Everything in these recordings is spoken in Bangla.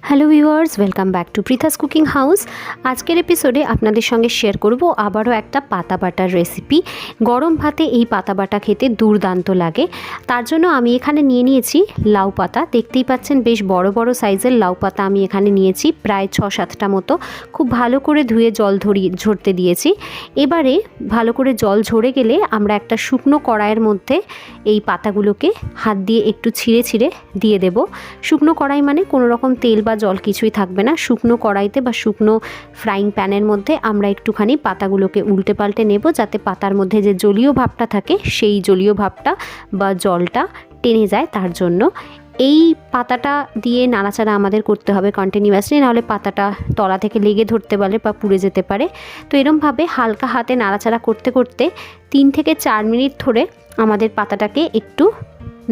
Hello viewers, welcome back to Pritha's cooking house. আজকের এপিসোডে আপনাদের সঙ্গে শেয়ার করব আবারও একটা পাতা বাটার রেসিপি। গরম ভাতে এই পাতা বাটা খেতে দুর্দান্ত লাগে। তার জন্য আমি এখানে নিয়ে নিয়েছি লাউ পাতা। দেখতেই পাচ্ছেন বেশ বড় বড় সাইজের লাউ পাতা আমি এখানে নিয়েছি, প্রায় 6-7টা মতো। খুব ভালো করে ধুয়ে জল ঝরতে দিয়েছি। এবারে ভালো করে জল ঝরে গেলে আমরা একটা শুকনো কড়াইয়ের মধ্যে এই পাতাগুলোকে হাত দিয়ে একটু ছিঁড়ে ছিঁড়ে দিয়ে দেব। শুকনো কড়াই মানে কোনো রকম তেল বা জল কিছুই থাকবে না। শুকনো কড়াইতে বা শুকনো ফ্রাইং প্যানের মধ্যে আমরা একটুখানি পাতাগুলোকে উল্টে পাল্টে নেব, যাতে পাতার মধ্যে যে জলীয় ভাবটা থাকে সেই জলীয় ভাবটা বা জলটা টেনে যায়। তার জন্য এই পাতাটা দিয়ে নাড়াচাড়া আমাদের করতে হবে কন্টিনিউয়াসলি, নাহলে পাতাটা তলা থেকে লেগে ধরতে পারে বা পুড়ে যেতে পারে। তো এরমভাবে হালকা হাতে নাড়াচাড়া করতে করতে 3 থেকে 4 মিনিট ধরে আমাদের পাতাটাকে একটু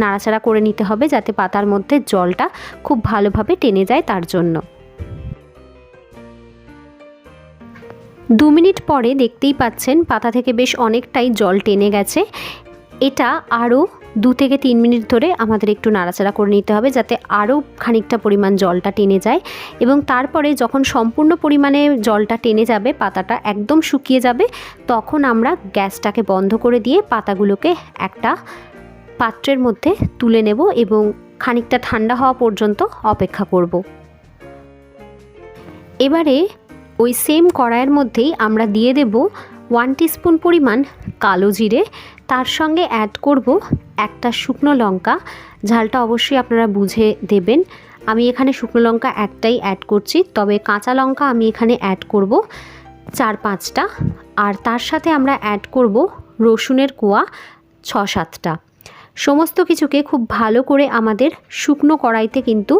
নাড়াচাড়া করে নিতে হবে, যাতে পাতার মধ্যে জলটা খুব ভালোভাবে টেনে যায়। তার জন্য 2 মিনিট পরে দেখতেই পাচ্ছেন পাতা থেকে বেশ অনেকটাই জল টেনে গেছে। এটা আরও 2 থেকে 3 মিনিট ধরে আমাদের একটু নাড়াচাড়া করে নিতে হবে, যাতে আরও খানিকটা পরিমাণ জলটা টেনে যায়। এবং তারপরে যখন সম্পূর্ণ পরিমাণে জলটা টেনে যাবে, পাতাটা একদম শুকিয়ে যাবে, তখন আমরা গ্যাসটাকে বন্ধ করে দিয়ে পাতাগুলোকে একটা পাত্রের মধ্যে তুলে নেব এবং খানিকটা ঠান্ডা হওয়া পর্যন্ত অপেক্ষা করব। এবারে ওই সেম কড়াইয়ের মধ্যেই আমরা দিয়ে দেব 1 টিস্পুন পরিমাণ কালো জিরে। তার সঙ্গে অ্যাড করব একটা শুকনো লঙ্কা। ঝালটা অবশ্যই আপনারা বুঝে দেবেন। আমি এখানে শুকনো লঙ্কা একটাই অ্যাড করছি, তবে কাঁচা লঙ্কা আমি এখানে অ্যাড করব 4-5টা। আর তার সাথে আমরা অ্যাড করব রসুনের কোয়া 6-7টা। সমস্ত কিছুকে খুব ভালো করে আমাদের শুকনো কড়াইতে কিন্তু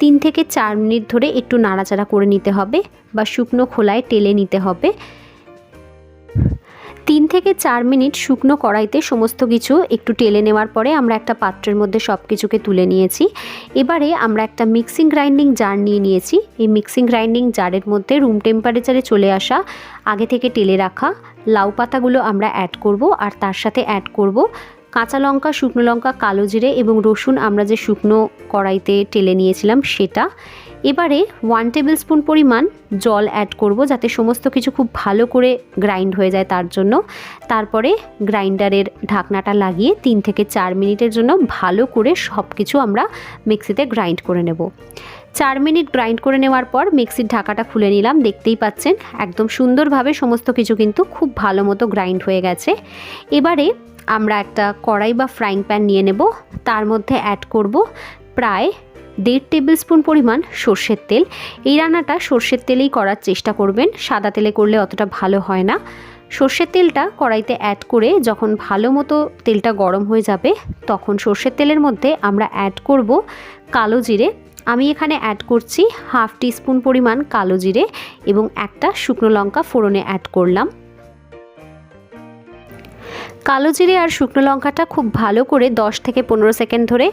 3 থেকে 4 মিনিট ধরে একটু নাড়াচাড়া করে নিতে হবে বা শুকনো খোলায় টেলে নিতে হবে। 3 থেকে 4 মিনিট শুকনো কড়াইতে সমস্ত কিছু একটু টেলে নেওয়ার পরে আমরা একটা পাত্রের মধ্যে সব কিছুকে তুলে নিয়েছি। এবারে আমরা একটা মিক্সিং গ্রাইন্ডিং জার নিয়ে নিয়েছি। এই মিক্সিং গ্রাইন্ডিং জারের মধ্যে রুম টেম্পারেচারে চলে আসা আগে থেকে টেলে রাখা লাউ পাতাগুলো আমরা অ্যাড করব। আর তার সাথে অ্যাড করব কাঁচা লঙ্কা, শুকনো লঙ্কা, কালো জিরে এবং রসুন আমরা যে শুকনো কড়াইতে টেলে নিয়েছিলাম সেটা। এবারে 1 টেবিল স্পুন পরিমাণ জল অ্যাড করব, যাতে সমস্ত কিছু খুব ভালো করে গ্রাইন্ড হয়ে যায়। তার জন্য তারপরে গ্রাইন্ডারের ঢাকনাটা লাগিয়ে 3 থেকে 4 মিনিটের জন্য ভালো করে সব কিছু আমরা মিক্সিতে গ্রাইন্ড করে নেব। 4 মিনিট গ্রাইন্ড করে নেওয়ার পর মিক্সির ঢাকাটা খুলে নিলাম। দেখতেই পাচ্ছেন একদম সুন্দরভাবে সমস্ত কিছু কিন্তু খুব ভালো মতো গ্রাইন্ড হয়ে গেছে। এবারে আমরা একটা কড়াই বা ফ্রাইং প্যান নিয়ে নেব। তার মধ্যে অ্যাড করব প্রায় 1.5 টেবিল স্পুন পরিমাণ সর্ষের তেল। এই রান্নাটা সর্ষের তেলেই করার চেষ্টা করবেন, সাদা তেলে করলে অতটা ভালো হয় না। সর্ষের তেলটা কড়াইতে অ্যাড করে যখন ভালো মতো তেলটা গরম হয়ে যাবে, তখন সর্ষের তেলের মধ্যে আমরা অ্যাড করব কালো জিরে। আমি এখানে অ্যাড করছি 1/2 টিস্পুন পরিমাণ কালো জিরে এবং একটা শুকনো লঙ্কা ফোড়নে অ্যাড করলাম। কালো জিরে আর শুকনো লঙ্কাটা খুব ভালো করে 10 থেকে 15 সেকেন্ড ধরে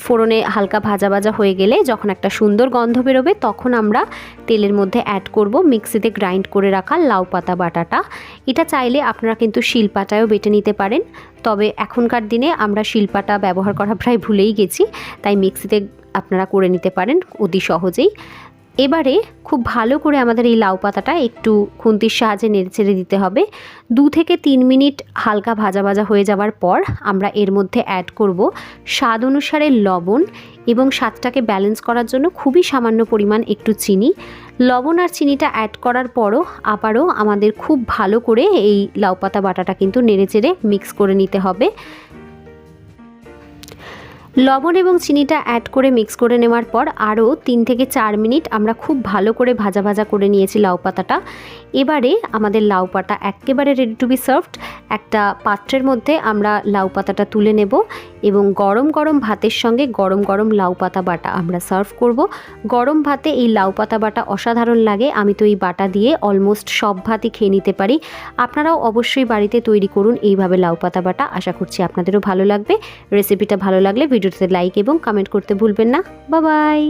ফোড়নে হালকা ভাজা ভাজা হয়ে গেলে যখন একটা সুন্দর গন্ধ বেরোবে, তখন আমরা তেলের মধ্যে অ্যাড করব মিক্সিতে গ্রাইন্ড করে রাখা লাউ পাতা বাটাটা। এটা চাইলে আপনারা কিন্তু শিলপাটায়ও বেটে নিতে পারেন, তবে এখনকার দিনে আমরা শিলপাটা ব্যবহার করা প্রায় ভুলেই গেছি, তাই মিক্সিতে আপনারা করে নিতে পারেন অতি সহজেই। এবারে খুব ভালো করে আমাদের এই লাউ পাতাটা একটু খুন্তির সাহায্যে নেড়েচেড়ে দিতে হবে। 2 থেকে 3 মিনিট হালকা ভাজা ভাজা হয়ে যাওয়ার পর আমরা এর মধ্যে অ্যাড করব স্বাদ অনুসারে লবণ এবং স্বাদটাকে ব্যালেন্স করার জন্য খুবই সামান্য পরিমাণ একটু চিনি। লবণ আর চিনিটা অ্যাড করার পরও আবারও আমাদের খুব ভালো করে এই লাউ পাতা বাটাটা কিন্তু নেড়েচেড়ে মিক্স করে নিতে হবে। লবণ এবং চিনিটা অ্যাড করে মিক্স করে নেওয়ার পর আরও 3 থেকে 4 মিনিট আমরা খুব ভালো করে ভাজা ভাজা করে নিয়েছি লাউ পাতাটা। এবারে আমাদের লাউ পাতা একেবারে রেডি টু বি সার্ভড। একটা পাত্রের মধ্যে আমরা লাউ পাতাটা তুলে নেব এবং গরম গরম ভাতের সঙ্গে গরম গরম লাউ পাতা বাটা আমরা সার্ভ করব। গরম ভাতে এই লাউ পাতা বাটা অসাধারণ লাগে। আমি তো এই বাটা দিয়ে অলমোস্ট সব ভাতই খেয়ে নিতে পারি। আপনারাও অবশ্যই বাড়িতে তৈরি করুন এইভাবে লাউ পাতা বাটা। আশা করছি আপনাদেরও ভালো লাগবে। রেসিপিটা ভালো লাগলে ভিডিওতে লাইক এবং কমেন্ট করতে ভুলবেন না। Bye bye.